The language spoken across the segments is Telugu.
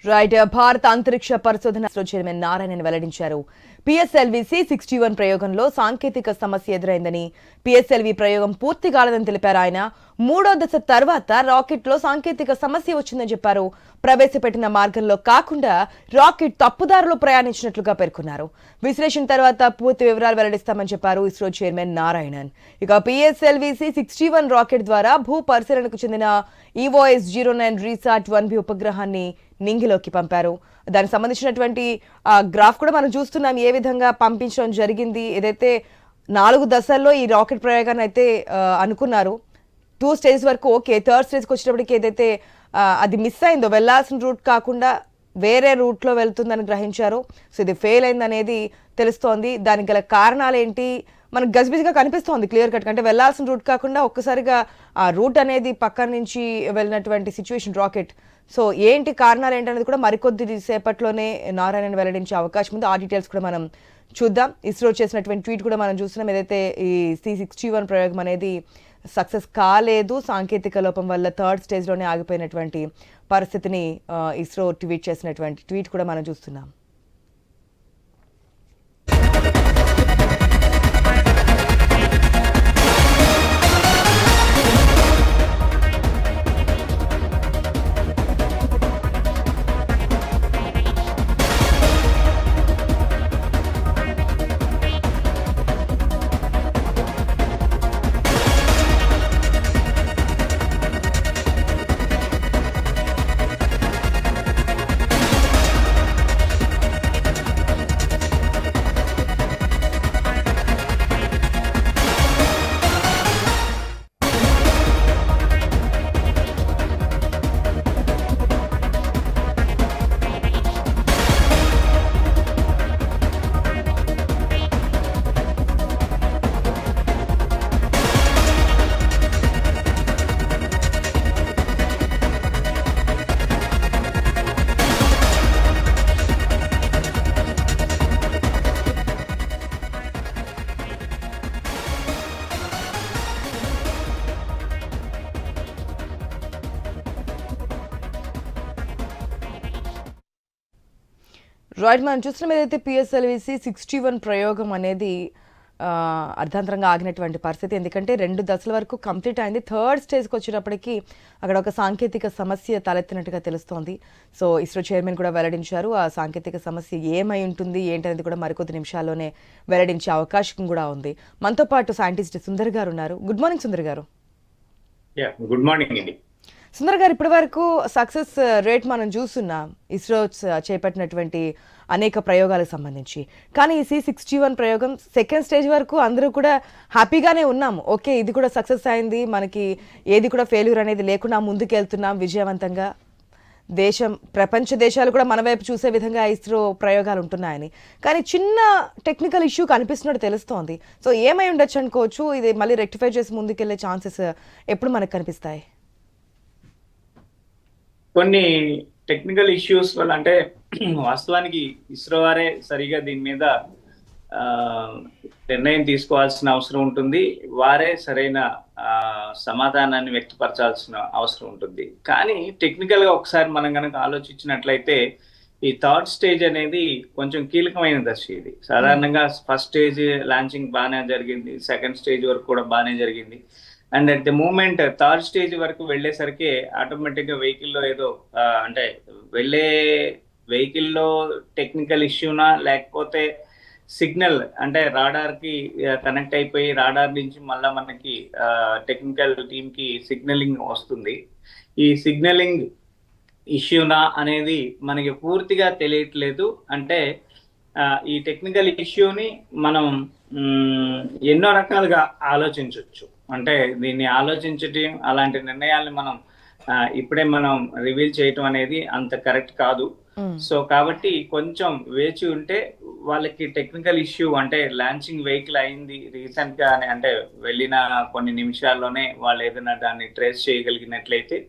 రైట్. భారత అంతరిక్ష పరిశోధన చైర్మన్ నారాయణన్ వెల్లడించారు. PSLV-C61 ప్రయోగంలో సాంకేతిక సమస్య ఎదురైందని, PSLV ప్రయోగం పూర్తి కాలేదని తెలిపారు ఆయన. మూడో దశ తర్వాత రాకెట్లో సాంకేతిక సమస్య వచ్చిందని చెప్పారు. ప్రవేశపెట్టిన మార్గంలో కాకుండా రాకెట్ తప్పుదారిలో ప్రయాణించినట్లుగా పేర్కొన్నారు. విశ్లేషణ తర్వాత పూర్తి వివరాలు వెల్లడిస్తామని చెప్పారు ఇస్రో చైర్మన్ నారాయణన్. ఇక PSLV-C61 రాకెట్ ద్వారా భూ పరిశీలనకు చెందిన EOS-09 రీసాట్-1B ఉపగ్రహాన్ని నింగిలోకి పంపారు. దానికి సంబంధించినటువంటి గ్రాఫ్ కూడా మనం చూస్తున్నాం, ఏ విధంగా పంపించడం జరిగింది. ఏదైతే 4 దశల్లో ఈ రాకెట్ ప్రయోగాన్ని అయితే అనుకున్నారు. 2 స్టేజ్ వరకు ఓకే, 3rd స్టేజ్కి వచ్చినప్పటికి ఏదైతే అది మిస్ అయిందో, వెళ్లాల్సిన రూట్ కాకుండా వేరే రూట్లో వెళ్తుందని గ్రహించారు. సో ఇది ఫెయిల్ అయింది అనేది తెలుస్తోంది. దానికి గల కారణాలు ఏంటి మనకు గజిబిజిగా కనిపిస్తోంది క్లియర్ కట్. అంటే వెళ్లాల్సిన రూట్ కాకుండా ఒక్కసారిగా ఆ రూట్ అనేది పక్కన నుంచి వెళ్ళినటువంటి సిచ్యువేషన్ రాకెట్. సో ఏంటి కారణాలు ఏంటనేది కూడా మరికొద్ది సేపట్లోనే నారాయణన్ వెల్లడించే అవకాశం ఉంది. ఆ డీటెయిల్స్ కూడా మనం చూద్దాం. ఇస్రో చేసినటువంటి ట్వీట్ కూడా మనం చూస్తున్నాం. ఏదైతే ఈ C61 ప్రయోగం అనేది సక్సెస్ కాలేదు, సాంకేతిక లోపం వల్ల 3rd స్టేజ్లోనే ఆగిపోయినటువంటి పరిస్థితిని ఇస్రో ట్వీట్ చేసినటువంటి ట్వీట్ కూడా మనం చూస్తున్నాం. రైట్, మనం చూస్తున్నాం ఏదైతే PSLV-C61 ప్రయోగం అనేది అర్ధాంతరంగా ఆగినటువంటి పరిస్థితి. ఎందుకంటే 2 దశల వరకు కంప్లీట్ అయింది. 3rd స్టేజ్కి వచ్చేటప్పటికి అక్కడ ఒక సాంకేతిక సమస్య తలెత్తినట్టుగా తెలుస్తోంది. సో ఇస్రో చైర్మన్ కూడా వెల్లడించారు. ఆ సాంకేతిక సమస్య ఏమై ఉంటుంది ఏంటనేది కూడా మరికొద్ది నిమిషాల్లోనే వెల్లడించే అవకాశం కూడా ఉంది. మనతో పాటు సైంటిస్ట్ సుందర్ గారు ఉన్నారు. గుడ్ మార్నింగ్ సుందర్ గారు. గుడ్ మార్నింగ్ అండి. సుందర్ గారు, ఇప్పటి వరకు సక్సెస్ రేట్ మనం చూస్తున్నాం ఇస్రో చేపట్టినటువంటి అనేక ప్రయోగాలకు సంబంధించి. కానీ ఈ C61 ప్రయోగం 2nd స్టేజ్ వరకు అందరూ కూడా హ్యాపీగానే ఉన్నాము. ఓకే, ఇది కూడా సక్సెస్ అయింది, మనకి ఏది కూడా ఫెయిల్యూర్ అనేది లేకుండా ముందుకెళ్తున్నాం విజయవంతంగా. ప్రపంచ దేశాలు కూడా మన వైపు చూసే విధంగా ఇస్రో ప్రయోగాలు ఉంటున్నాయని. కానీ చిన్న టెక్నికల్ ఇష్యూ కనిపిస్తున్నట్టు తెలుస్తోంది. సో ఏమై ఉండొచ్చు అనుకోవచ్చు? ఇది మళ్ళీ రెక్టిఫై చేసి ముందుకెళ్లే ఛాన్సెస్ ఎప్పుడు మనకు కనిపిస్తాయి? కొన్ని టెక్నికల్ ఇష్యూస్ వల్ల, అంటే వాస్తవానికి ఇస్రో వారే సరిగా దీని మీద నిర్ణయం తీసుకోవాల్సిన అవసరం ఉంటుంది. వారే సరైన సమాధానాన్ని వ్యక్తపరచాల్సిన అవసరం ఉంటుంది. కానీ టెక్నికల్ గా ఒకసారి మనం కనుక ఆలోచించినట్లయితే ఈ 3rd స్టేజ్ అనేది కొంచెం కీలకమైన దశ. ఇది సాధారణంగా 1st స్టేజ్ లాంచింగ్ బాగానే జరిగింది, 2nd స్టేజ్ వరకు కూడా బాగానే జరిగింది. And at the moment 3rd stage వరకు వెళ్ళేసరికి ఆటోమేటిక్గా వెహికల్లో ఏదో అంటే వెళ్ళే వెహికల్లో టెక్నికల్ ఇష్యూనా, లేకపోతే సిగ్నల్ అంటే రాడార్కి కనెక్ట్ అయిపోయి రాడార్ నుంచి మళ్ళీ మనకి టెక్నికల్ టీమ్కి సిగ్నలింగ్ వస్తుంది. ఈ సిగ్నలింగ్ ఇష్యూనా అనేది మనకి పూర్తిగా తెలియట్లేదు. అంటే ఈ టెక్నికల్ ఇష్యూని మనం ఎన్నో రకాలుగా ఆలోచించవచ్చు. అంటే దీన్ని ఆలోచించటం, అలాంటి నిర్ణయాల్ని మనం ఇప్పుడే మనం రివీల్ చేయటం అనేది అంత కరెక్ట్ కాదు. సో కాబట్టి కొంచెం వేచి ఉంటే వాళ్ళకి టెక్నికల్ ఇష్యూ, అంటే లాంచింగ్ వెహికల్ అయింది రీసెంట్ గా, అంటే వెళ్ళిన కొన్ని నిమిషాల్లోనే వాళ్ళు ఏదైనా దాన్ని ట్రేస్ చేయగలిగినట్లయితే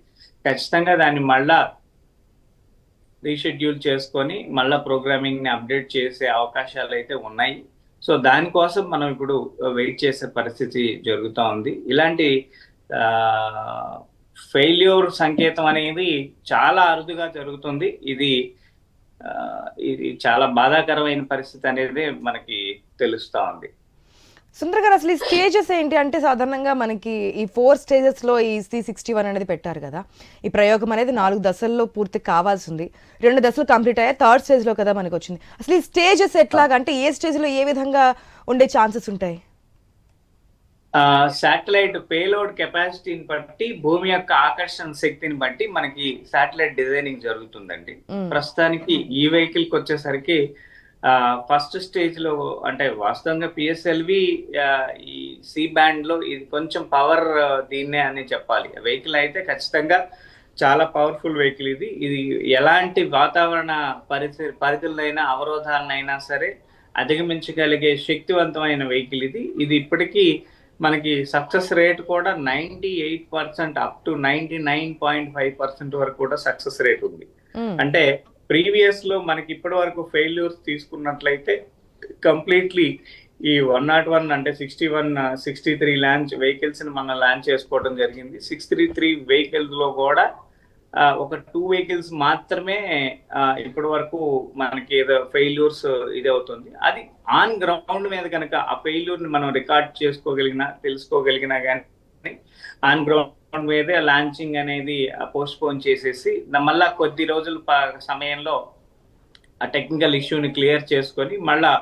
ఖచ్చితంగా దాన్ని మళ్ళా రీషెడ్యూల్ చేసుకొని మళ్ళా ప్రోగ్రామింగ్ ని అప్డేట్ చేసే అవకాశాలు అయితే ఉన్నాయి. సో దానికోసం మనం ఇప్పుడు వెయిట్ చేసే పరిస్థితి జరుగుతూ ఉంది. ఇలాంటి ఫెయిల్యూర్ సంకేతం అనేది చాలా అరుదుగా జరుగుతుంది. ఇది ఆ, ఇది చాలా బాధాకరమైన పరిస్థితి అనేది మనకి తెలుస్తా ఉంది. సుందర్ గారు, అసలు ఈ స్టేజెస్ ఏంటి అంటే సాధారణంగా మనకి ఈ 4 స్టేజెస్లో ఈ C61 అనేది పెట్టారు కదా. ఈ ప్రయోగం అనేది 4 దశల్లో పూర్తి కావాల్సింది. 2 దశలు కంప్లీట్ అయ్యాయి, 3rd స్టేజ్లో కదా మనకు వచ్చింది. అసలు ఈ స్టేజెస్ ఎట్లాగా అంటే ఏ స్టేజ్లో ఏ విధంగా ఉండే ఛాన్సెస్ ఉంటాయి? శాటిలైట్ పేలోడ్ కెపాసిటీని బట్టి, భూమి యొక్క ఆకర్షణ శక్తిని బట్టి మనకి శాటిలైట్ డిజైనింగ్ జరుగుతుందండి. ప్రస్తుతానికి ఈ వెహికల్ కి వచ్చేసరికి ఫస్ట్ స్టేజ్ లో అంటే వాస్తవంగా పిఎస్ఎల్వి ఈ సి బ్యాండ్ లో ఇది కొంచెం పవర్ దీన్నే అని చెప్పాలి. వెహికల్ అయితే ఖచ్చితంగా చాలా పవర్ఫుల్ వెహికల్. ఇది ఎలాంటి వాతావరణ పరిధులైనా అవరోధాలనైనా సరే అధిగమించగలిగే శక్తివంతమైన వెహికల్ ఇది ఇప్పటికీ మనకి సక్సెస్ రేట్ కూడా 98% అప్ టు 99.5% వరకు కూడా సక్సెస్ రేట్ ఉంది. అంటే ప్రీవియస్ లో మనకి ఇప్పటి వరకు ఫెయిల్యూర్స్ తీసుకున్నట్లయితే కంప్లీట్లీ ఈ 101 అంటే 61, 63 లాంచ్ వెహికల్స్ ని మనం లాంచ్ చేసుకోవడం జరిగింది. 633 వెహికల్స్ లో కూడా ఒక 2 వెహికల్స్ మాత్రమే ఇప్పటి వరకు మనకి ఏదో ఫెయిల్యూర్స్ ఇది అవుతుంది. అది ఆన్ గ్రౌండ్ మీద కనుక ఆ ఫెయిల్యూర్ ని మనం రికార్డ్ తెలుసుకోగలిగినా కానీ ఆన్ గ్రౌండ్ మీదే లాంచింగ్ అనేది పోస్ట్ పోన్ చేసేసి మళ్ళా కొద్ది రోజుల సమయంలో ఆ టెక్నికల్ ఇష్యూని క్లియర్ చేసుకొని మళ్ళా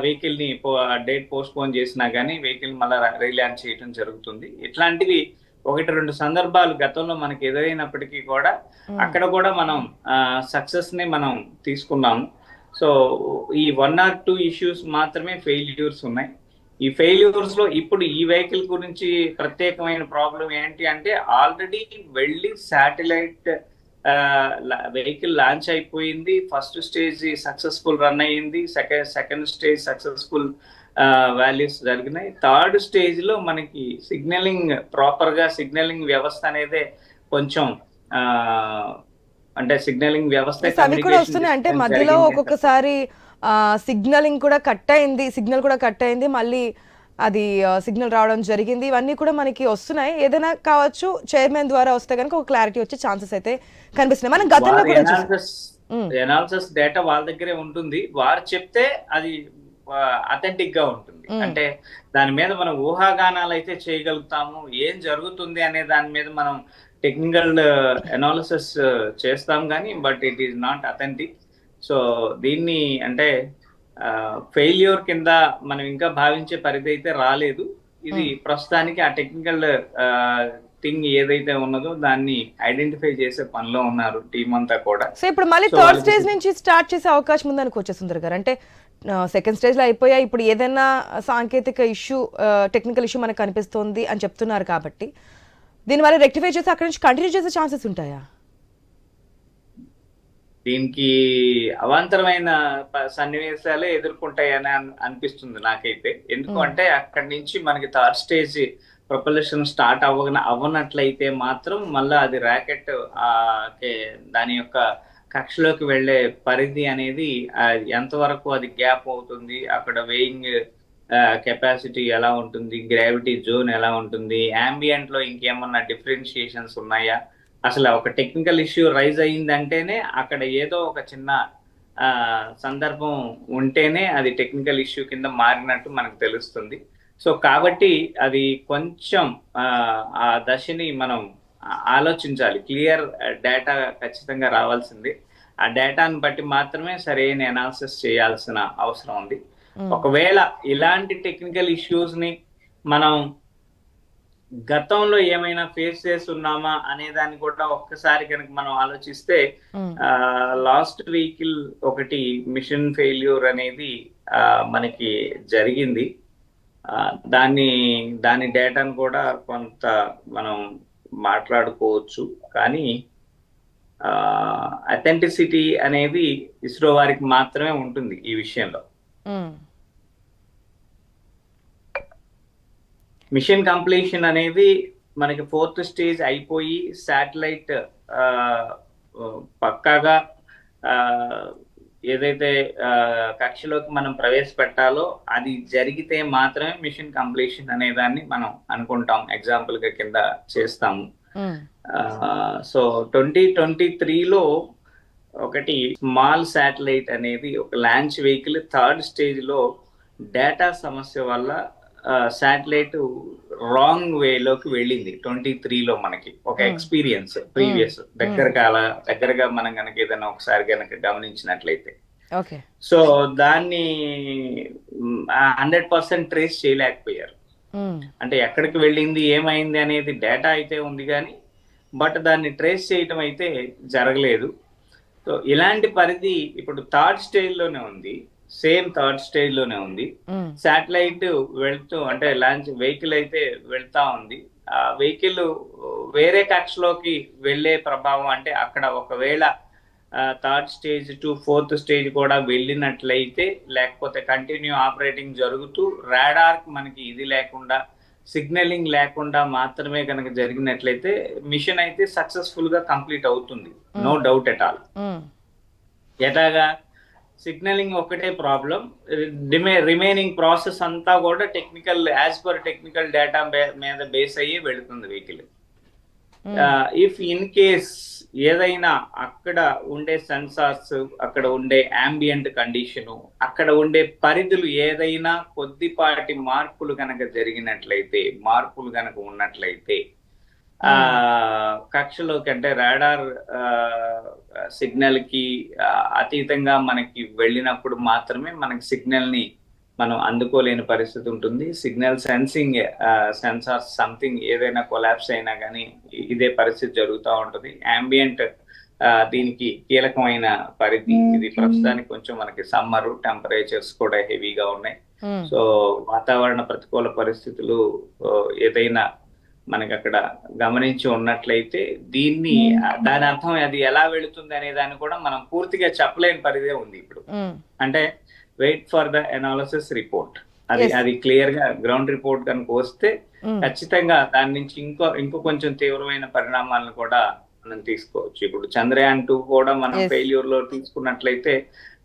వెహికల్ ని డేట్ పోస్ట్ పోన్ చేసినా కానీ వెహికల్ మళ్ళీ రీలాంచ్ చేయడం జరుగుతుంది. ఇట్లాంటివి 1-2 సందర్భాలు గతంలో మనకి ఎదురైనప్పటికీ కూడా అక్కడ కూడా మనం సక్సెస్ ని మనం తీసుకున్నాము. సో ఈ 1 or 2 ఇష్యూస్ మాత్రమే ఫెయిల్యూర్స్ ఉన్నాయి. ఈ ఫెయిల్యూర్స్ లో ఇప్పుడు ఈ వెహికల్ గురించి ప్రత్యేకమైన ప్రాబ్లం ఏంటి అంటే ఆల్రెడీ వెళ్ళి శాటిలైట్ వెహికల్ లాంచ్ అయిపోయింది. ఫస్ట్ స్టేజ్ సక్సెస్ఫుల్ రన్ అయ్యింది, సెకండ్ స్టేజ్ సక్సెస్ఫుల్ వాల్యూస్ జరిగినాయి. 3rd స్టేజ్ లో మనకి ప్రాపర్ గా సిగ్నలింగ్ వ్యవస్థ అనేది కొంచెం అంటే సిగ్నలింగ్ వ్యవస్థ అవి కూడా వస్తున్నాయి. అంటే మధ్యలో ఒక్కొక్కసారి సిగ్నల్ కూడా కట్ అయింది, మళ్ళీ అది సిగ్నల్ రావడం జరిగింది. ఇవన్నీ కూడా మనకి వస్తున్నాయి. ఏదైనా కావచ్చు, చైర్మన్ ద్వారా వస్తే కనుక ఒక క్లారిటీ వచ్చే ఛాన్సెస్ అయితే కనిపిస్తున్నాయి. మనం గతంలో కూడా ఎనాలిసిస్ డేటా వాళ్ళ దగ్గరే ఉంటుంది. వారు చెప్తే అది అథెంటిక్ గా ఉంటుంది. అంటే దాని మీద మనం ఊహాగానాలు అయితే చేయగలుగుతాము. ఏం జరుగుతుంది అనే దాని మీద మనం టెక్నికల్ అనాలిసిస్ చేస్తాం కానీ but it is not authentic. So దీన్ని అంటే ఫెయిల్యూర్ కింద మనం ఇంకా భావించే పరిధి అయితే రాలేదు. ఇది ప్రస్తుతానికి ఆ టెక్నికల్ థింగ్ ఏదైతే ఉన్నదో దాన్ని ఐడెంటిఫై చేసే పనిలో ఉన్నారు టీం అంతా కూడా. సో ఇప్పుడు మళ్ళీ 3rd స్టేజ్ నుంచి స్టార్ట్ చేసే అవకాశం ఉందనుకోవచ్చు సుందర్ గారు. అంటే 2nd స్టేజ్ లో అయిపోయా, ఇప్పుడు ఏదైనా సాంకేతిక ఇష్యూ, టెక్నికల్ ఇష్యూ మనకు కనిపిస్తోంది అని చెప్తున్నారు కాబట్టి దీనివల్ల రెక్టిఫై చేసి అక్కడి నుంచి కంటిన్యూ చేసే ఛాన్సెస్ ఉంటాయా? దీనికి అవాంతరమైన సన్నివేశాలే ఎదుర్కొంటాయని అనిపిస్తుంది నాకైతే. ఎందుకంటే అక్కడి నుంచి మనకి 3rd స్టేజ్ ప్రొపల్షన్ స్టార్ట్ అవ్వనట్లయితే మాత్రం మళ్ళీ అది ర్యాకెట్ దాని యొక్క కక్షలోకి వెళ్లే పరిధి అనేది ఎంతవరకు అది గ్యాప్ అవుతుంది, అక్కడ వెయింగ్ కెపాసిటీ ఎలా ఉంటుంది, గ్రావిటీ జోన్ ఎలా ఉంటుంది, ambient లో ఇంకేమన్నా డిఫరెన్షియేషన్స్ ఉన్నాయా, అసలు ఒక టెక్నికల్ ఇష్యూ రైజ్ అయ్యిందంటేనే అక్కడ ఏదో ఒక చిన్న సందర్భం ఉంటేనే అది టెక్నికల్ ఇష్యూ కింద మారినట్టు మనకు తెలుస్తుంది. సో కాబట్టి అది కొంచెం ఆ దశని మనం ఆలోచించాలి. క్లియర్ డేటా ఖచ్చితంగా రావాల్సింది. ఆ డేటాను బట్టి మాత్రమే సరైన అనాలిసిస్ చేయాల్సిన అవసరం ఉంది. ఒకవేళ ఇలాంటి టెక్నికల్ ఇష్యూస్ ని మనం గతంలో ఏమైనా ఫేస్ చేస్తున్నామా అనే దాన్ని కూడా ఒక్కసారి కనుక మనం ఆలోచిస్తే లాస్ట్ వెహికల్ ఒకటి మిషన్ ఫెయిల్యూర్ అనేది మనకి జరిగింది. దాని డేటాను కూడా కొంత మనం మాట్లాడుకోవచ్చు. కానీ అథెంటిసిటీ అనేది ఇస్రో వారికి మాత్రమే ఉంటుంది ఈ విషయంలో. మిషన్ కంప్లీషన్ అనేది మనకి 4th స్టేజ్ అయిపోయి శాటిలైట్ పక్కాగా ఏదైతే కక్షలోకి మనం ప్రవేశపెట్టాలో అది జరిగితే మాత్రమే మిషన్ కంప్లీషన్ అనే దాన్ని మనం అనుకుంటాం, ఎగ్జాంపుల్ గా కింద చేస్తాము. సో 2023లో ఒకటి స్మాల్ శాటిలైట్ అనేది ఒక లాంచ్ వెహికల్ థర్డ్ స్టేజ్ లో డేటా సమస్య వల్ల శాటిలైట్ రాంగ్ వేలోకి వెళ్ళింది 23లో. మనకి ఒక ఎక్స్పీరియన్స్ ప్రీవియస్ దగ్గరగా మనం కనుక ఏదైనా ఒకసారి కనుక గమనించినట్లయితే, సో దాన్ని 100% ట్రేస్ చేయలేకపోయారు. అంటే ఎక్కడికి వెళ్ళింది ఏమైంది అనేది డేటా అయితే ఉంది కానీ బట్ దాన్ని ట్రేస్ చేయటం అయితే జరగలేదు. సో ఇలాంటి పరిధి ఇప్పుడు థర్డ్ స్టేజ్ లోనే ఉంది, సేమ్ థర్డ్ స్టేజ్ లోనే ఉంది. శాటిలైట్ వెళ్తూ అంటే లాంచ్ వెహికల్ అయితే వెళ్తా ఉంది. ఆ వెహికల్ వేరే కక్షలోకి వెళ్ళే ప్రభావం అంటే అక్కడ ఒకవేళ third stage to fourth stage కూడా వెళ్ళినట్లయితే, లేకపోతే కంటిన్యూ ఆపరేటింగ్ జరుగుతూ రాడార్ మనకి ఇది లేకుండా సిగ్నలింగ్ లేకుండా మాత్రమే కనుక జరిగినట్లయితే మిషన్ అయితే సక్సెస్ఫుల్ గా కంప్లీట్ అవుతుంది, నో డౌట్ ఎట్ ఆల్. ఎలాగా సిగ్నలింగ్ ఒకటే ప్రాబ్లం, రిమైనింగ్ ప్రాసెస్ అంతా కూడా technical as per technical data మీద బేస్ అయ్యి వెళుతుంది వెహికల్. ఇఫ్ ఇన్ కేస్ ఏదైనా అక్కడ ఉండే సెన్సార్స్, అక్కడ ఉండే ambient కండిషను, అక్కడ ఉండే పరిధులు ఏదైనా కొద్దిపాటి మార్పులు కనుక జరిగినట్లయితే, మార్పులు కనుక ఉన్నట్లయితే కక్షలోకి అంటే రాడార్ సిగ్నల్ కి అతీతంగా మనకి వెళ్ళినప్పుడు మాత్రమే మనకి సిగ్నల్ ని మనం అందుకోలేని పరిస్థితి ఉంటుంది. సిగ్నల్ సెన్సింగ్ సెన్సార్స్ సంథింగ్ ఏదైనా కొలాప్స్ అయినా కానీ ఇదే పరిస్థితి జరుగుతూ ఉంటుంది. ambient దీనికి కీలకమైన పరిధి ఇది. ప్రస్తుతానికి కొంచెం మనకి సమ్మర్, టెంపరేచర్స్ కూడా హెవీగా ఉన్నాయి. సో వాతావరణ ప్రతికూల పరిస్థితులు ఏదైనా మనకి అక్కడ గమనించి ఉన్నట్లయితే దీన్ని దాని అర్థం అది ఎలా వెళుతుంది అనే దాన్ని కూడా మనం పూర్తిగా చెప్పలేని పరిధే ఉంది ఇప్పుడు. అంటే wait for the analysis report, అది క్లియర్ గా గ్రౌండ్ రిపోర్ట్ కనుక వస్తే ఖచ్చితంగా దాని నుంచి ఇంకో కొంచెం తీవ్రమైన పరిణామాలను కూడా మనం తీసుకోవచ్చు. ఇప్పుడు చంద్రయాన్ 2 కూడా మనం ఫెయిల్యూర్ లో తీసుకున్నట్లయితే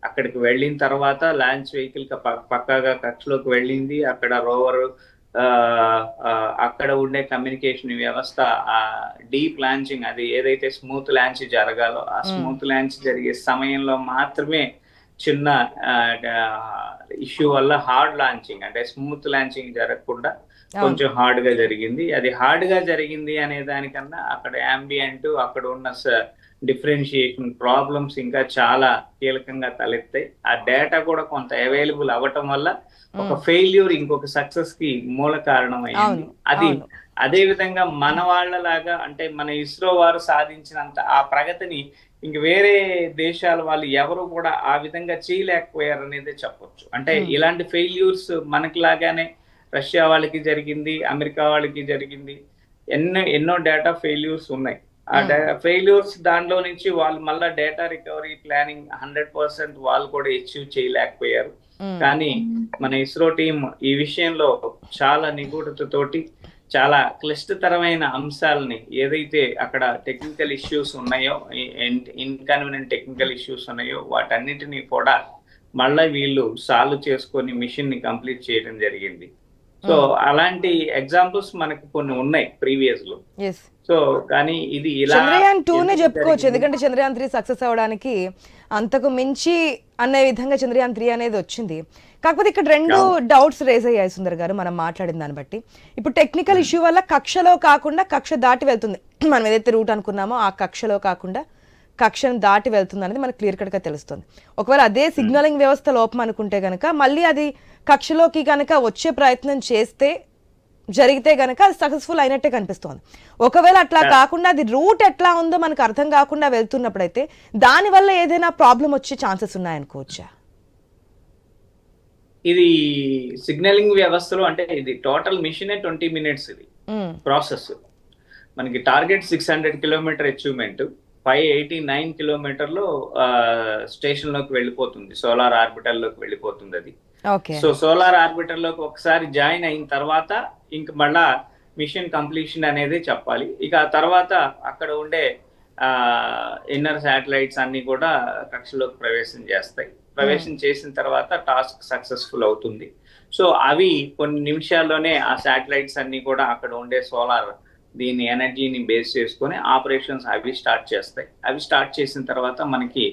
అక్కడికి వెళ్ళిన తర్వాత లాంచ్ వెహికల్ పక్కాగా కక్షలోకి వెళ్ళింది. అక్కడ రోవర్ అక్కడ ఉండే కమ్యూనికేషన్ వ్యవస్థ డీప్ లాంచింగ్, అది ఏదైతే స్మూత్ లాంచ్ జరగాలో ఆ స్మూత్ లాంచ్ జరిగే సమయంలో మాత్రమే చిన్న ఇష్యూ వల్ల హార్డ్ లాంచింగ్ అంటే స్మూత్ లాంచింగ్ జరగకుండా కొంచెం హార్డ్ గా జరిగింది. అది హార్డ్ గా జరిగింది అనే దానికన్నా అక్కడ ambient, అక్కడ ఉన్న డిఫరెన్షియేషన్ ప్రాబ్లమ్స్ ఇంకా చాలా కీలకంగా తలెత్తాయి. ఆ డేటా కూడా కొంత అవైలబుల్ అవ్వటం వల్ల ఒక ఫెయిల్యూర్ ఇంకొక సక్సెస్ కి మూల కారణం అయింది. అది అదే విధంగా మన వాళ్ళలాగా అంటే మన ఇస్రో వారు సాధించినంత ఆ ప్రగతిని ఇంక వేరే దేశాల వాళ్ళు ఎవరు కూడా ఆ విధంగా చేయలేకపోయారు అనేది చెప్పొచ్చు. అంటే ఇలాంటి ఫెయిల్యూర్స్ మనకి లాగానే రష్యా వాళ్ళకి జరిగింది, అమెరికా వాళ్ళకి జరిగింది, ఎన్నో డేటా ఫెయిల్యూర్స్ ఉన్నాయి. ఆ ఫెయిల్యూర్స్ దాంట్లో నుంచి వాళ్ళు మళ్ళీ డేటా రికవరీ ప్లానింగ్ 100% వాళ్ళు కూడా అచీవ్ చేయలేకపోయారు. కానీ మన ఇస్రో టీం ఈ విషయంలో చాలా నిగూఢతతోటి చాలా క్లిష్టతరమైన అంశాలని ఏదైతే అక్కడ టెక్నికల్ ఇష్యూస్ ఉన్నాయో, ఇన్కన్వీనియంట్ టెక్నికల్ ఇష్యూస్ ఉన్నాయో వాటన్నిటిని కూడా మళ్ళీ వీళ్ళు సాల్వ్ చేసుకొని మిషన్ ని కంప్లీట్ చేయడం జరిగింది. సో అలాంటి ఎగ్జాంపుల్స్ మనకు కొన్ని ఉన్నాయి ప్రీవియస్ లో. సో కానీ ఇది చంద్రయాన్ 2 చెప్పుకోవచ్చు, ఎందుకంటే చంద్రయాన్ 3 సక్సెస్ అవ్వడానికి అంతకు మించి అనే విధంగా చంద్రయాన్ 3 అనేది వచ్చింది. కాకపోతే ఇక్కడ రెండు డౌట్స్ రేజ్ అయ్యాయి సుందర్ గారు మనం మాట్లాడిన దాన్ని బట్టి. ఇప్పుడు టెక్నికల్ ఇష్యూ వల్ల కక్షలో కాకుండా కక్ష దాటి వెళ్తుంది, మనం ఏదైతే రూట్ అనుకున్నామో ఆ కక్షలో కాకుండా కక్షను దాటి వెళ్తుంది అనేది మనకు క్లియర్ కట్ గా తెలుస్తుంది. ఒకవేళ అదే సిగ్నలింగ్ వ్యవస్థ లోపం అనుకుంటే గనక మళ్ళీ అది కక్షలోకి గనక వచ్చే ప్రయత్నం చేస్తే జరిగితే గనక అది సక్సెస్ఫుల్ అయినట్టే కనిపిస్తోంది. ఒకవేళ అట్లా కాకుండా అది రూట్ ఎట్లా ఉందో మనకు అర్థం కాకుండా వెళ్తున్నప్పుడైతే దానివల్ల ఏదైనా ప్రాబ్లం వచ్చే ఛాన్సెస్ ఉన్నాయనుకోవచ్చా? ఇది సిగ్నలింగ్ వ్యవస్థలో అంటే ఇది టోటల్ మిషనే 20 minutes ఇది ప్రాసెస్. మనకి టార్గెట్ 600 కిలోమీటర్ అచీవ్మెంట్, 589 కిలోమీటర్లో స్టేషన్ లోకి వెళ్ళిపోతుంది, సోలార్ ఆర్బిటల్ లోకి వెళ్ళిపోతుంది అది. సో సోలార్ ఆర్బిటర్ లోకి ఒకసారి జాయిన్ అయిన తర్వాత ఇంక మళ్ళా మిషన్ కంప్లీషన్ అనేది చెప్పాలి. ఇక ఆ తర్వాత అక్కడ ఉండే ఇన్నర్ శాటిలైట్స్ అన్ని కూడా కక్షలోకి ప్రవేశం చేస్తాయి. ప్రవేశం చేసిన తర్వాత టాస్క్ సక్సెస్ఫుల్ అవుతుంది. సో అవి కొన్ని నిమిషాల్లోనే ఆ శాటిలైట్స్ అన్ని కూడా అక్కడ ఉండే సోలార్ దీని ఎనర్జీని బేస్ చేసుకొని ఆపరేషన్స్ అవి స్టార్ట్ చేస్తాయి. అవి స్టార్ట్ చేసిన తర్వాత మనకి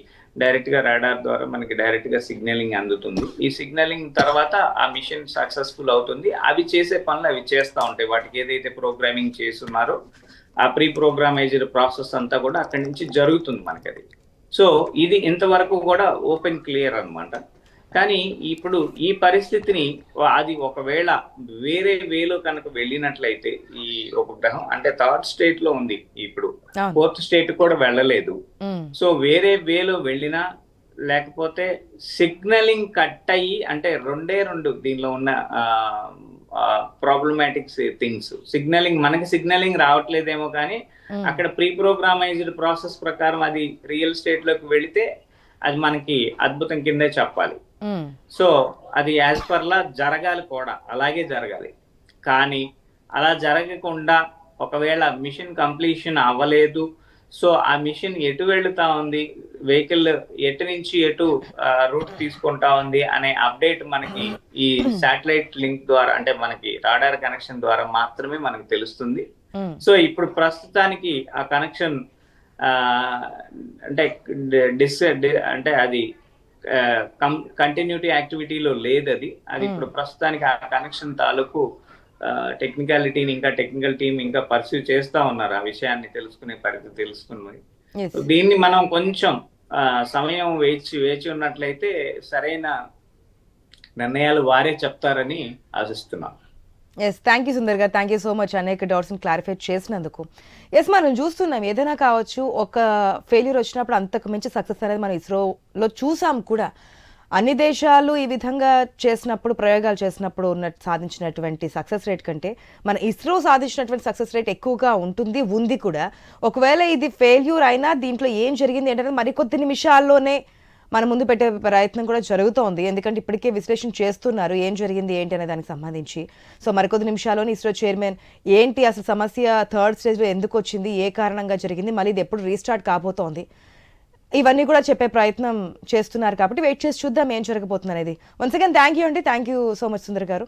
డైరెక్ట్గా రాడార్ ద్వారా మనకి డైరెక్ట్గా సిగ్నలింగ్ అందుతుంది. ఈ సిగ్నలింగ్ తర్వాత ఆ మిషన్ సక్సెస్ఫుల్ అవుతుంది. అవి చేసే పనులు అవి చేస్తూ ఉంటాయి. వాటికి ఏదైతే ప్రోగ్రామింగ్ చేస్తున్నారో ఆ ప్రీ ప్రోగ్రామైజ్డ్ ప్రాసెస్ అంతా కూడా అక్కడి నుంచి జరుగుతుంది మనకి అది. సో ఇది ఇంతవరకు కూడా ఓపెన్ క్లియర్ అన్నమాట. కానీ ఇప్పుడు ఈ పరిస్థితిని అది ఒకవేళ వేరే వేలో కనుక వెళ్ళినట్లయితే ఈ ఉపగ్రహం అంటే థర్డ్ స్టేట్ లో ఉంది, ఇప్పుడు అవును. ఫోర్త్ స్టేట్ కూడా వెళ్ళలేదు. ఉమ్, సో వేరే వేలో వెళ్ళినా లేకపోతే సిగ్నలింగ్ కట్ అయ్యి అంటే రెండు దీనిలో ఉన్న ప్రాబ్లమాటిక్స్ థింగ్స్, మనకి సిగ్నలింగ్ రావట్లేదేమో కానీ ఉమ్, అక్కడ ప్రీ ప్రోగ్రామైజ్డ్ ప్రాసెస్ ప్రకారం అది రియల్ స్టేట్ లోకి వెళితే అది మనకి అద్భుతం కిందే చెప్పాలి. ఉమ్, సో అది యాజ్ పర్ లా జరగాలి కూడా, అలాగే జరగాలి. కానీ అలా జరగకుండా ఒకవేళ మిషన్ కంప్లీషన్ అవ్వలేదు, సో ఆ మిషన్ ఎటు వెళుతా ఉంది, వెహికల్ ఎటు నుంచి ఎటు రూట్ తీసుకుంటా ఉంది అనే అప్డేట్ మనకి ఈ శాటిలైట్ లింక్ ద్వారా అంటే మనకి రాడార్ కనెక్షన్ ద్వారా మాత్రమే మనకి తెలుస్తుంది. ఉమ్, సో ఇప్పుడు ప్రస్తుతానికి ఆ కనెక్షన్ అంటే అంటే అది కంటిన్యూటీ యాక్టివిటీలో లేదు. అది ఇప్పుడు ప్రస్తుతానికి ఆ కనెక్షన్ తాలూకు టెక్నికాలిటీని ఇంకా టెక్నికల్ టీం ఇంకా పర్సూ చేస్తా ఉన్నారు ఆ విషయాన్ని తెలుసుకునే పరిస్థితి తెలుసుకుని. yes. దీన్ని మనం కొంచెం సమయం వేచి ఉన్నట్లయితే సరైన నిర్ణయాలు వారే చెప్తారని ఆశిస్తున్నాం. ఎస్, థ్యాంక్ యూ సుందర్ గారు, థ్యాంక్ యూ సో మచ్ అనేక డౌట్స్ని క్లారిఫై చేసినందుకు. ఎస్, మనం చూస్తున్నాం ఏదైనా కావచ్చు, ఒక ఫెయిల్యూర్ వచ్చినప్పుడు అంతకు మించి సక్సెస్ అనేది మనం ఇస్రోలో చూసాం కూడా. అన్ని దేశాలు ఈ విధంగా చేసినప్పుడు, ప్రయోగాలు చేసినప్పుడు సాధించినటువంటి సక్సెస్ రేట్ కంటే మన ఇస్రో సాధించినటువంటి సక్సెస్ రేట్ ఎక్కువగా ఉంది కూడా. ఒకవేళ ఇది ఫెయిల్యూర్ అయినా దీంట్లో ఏం జరిగింది ఏంటంటే మరికొద్ది నిమిషాల్లోనే మన ముందు పెట్టే ప్రయత్నం కూడా జరుగుతోంది. ఎందుకంటే ఇప్పటికే విశ్లేషణ చేస్తున్నారు ఏం జరిగింది ఏంటి అనే దానికి సంబంధించి. సో మరికొద్ది నిమిషాల్లోనే ఇస్రో చైర్మన్ ఏంటి అసలు సమస్య థర్డ్ స్టేజ్లో ఎందుకు వచ్చింది, ఏ కారణంగా జరిగింది, మళ్ళీ ఇది ఎప్పుడు రీస్టార్ట్ కాబోతోంది, ఇవన్నీ కూడా చెప్పే ప్రయత్నం చేస్తున్నారు. కాబట్టి వెయిట్ చేసి చూద్దాం ఏం జరగబోతుంది అనేది. వన్స్ అగైన్ థ్యాంక్ యూ అండి, thank you so much Sundar గారు.